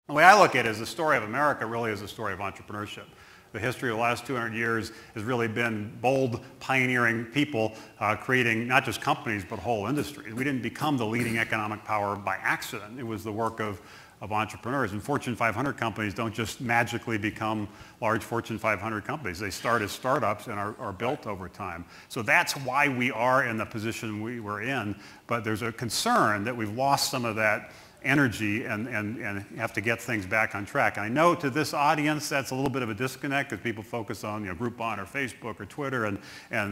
The way I look at it is the story of America really is a story of entrepreneurship. The history of the last 200 years has really been bold, pioneering people creating not just companies but whole industries. We didn't become the leading economic power by accident. It was the work of entrepreneurs. And Fortune 500 companies don't just magically become large Fortune 500 companies. They start as startups and are built over time. So that's why we are in the position we were in. But there's a concern that we've lost some of that energy and have to get things back on track. And I know to this audience that's a little bit of a disconnect because people focus on Groupon or Facebook or Twitter and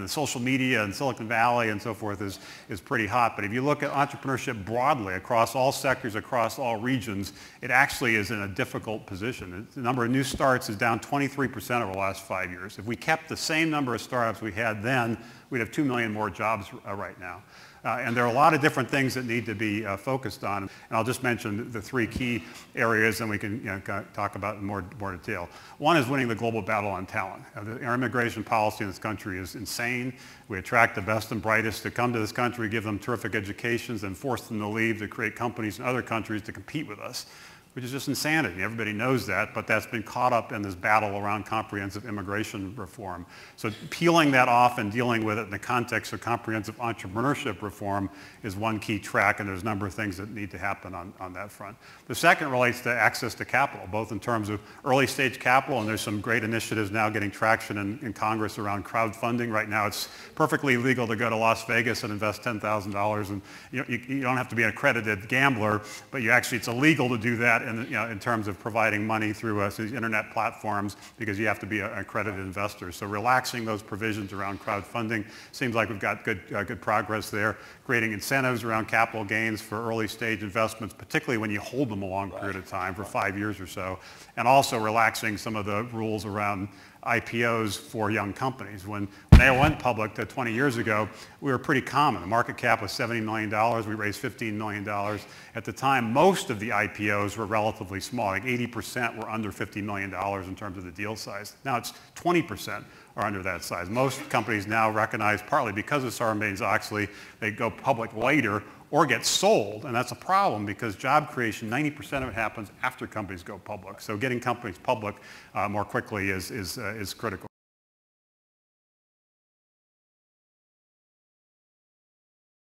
the social media and Silicon Valley and so forth is pretty hot. But if you look at entrepreneurship broadly across all sectors, across all regions, it actually is in a difficult position. The number of new starts is down 23% over the last 5 years. If we kept the same number of startups we had then, we'd have 2 million more jobs right now. And there are a lot of different things that need to be focused on. And I'll just mention the three key areas and we can talk about it in more detail. One is winning the global battle on talent. Our immigration policy in this country is insane. We attract the best and brightest to come to this country, give them terrific educations, and force them to leave to create companies in other countries to compete with us, which is just insanity. Everybody knows that, but that's been caught up in this battle around comprehensive immigration reform. So peeling that off and dealing with it in the context of comprehensive entrepreneurship reform is one key track, and there's a number of things that need to happen on that front. The second relates to access to capital, both in terms of early stage capital, and there's some great initiatives now getting traction in Congress around crowdfunding. Right now it's perfectly legal to go to Las Vegas and invest $10,000, and you don't have to be an accredited gambler, but it's illegal to do that in terms of providing money through these internet platforms because you have to be an accredited investor. So relaxing those provisions around crowdfunding seems like we've got good progress there. Creating incentives around capital gains for early stage investments, particularly when you hold them a long period of time for 5 years or so. And also relaxing some of the rules around IPOs for young companies. When AOL went public 20 years ago, we were pretty common. The market cap was $70 million. We raised $15 million. At the time, most of the IPOs were relatively small. Like 80% were under $50 million in terms of the deal size. Now it's 20% are under that size. Most companies now recognize, partly because of Sarbanes-Oxley, they go public later or get sold, and that's a problem because job creation, 90% of it happens after companies go public. So getting companies public more quickly is critical.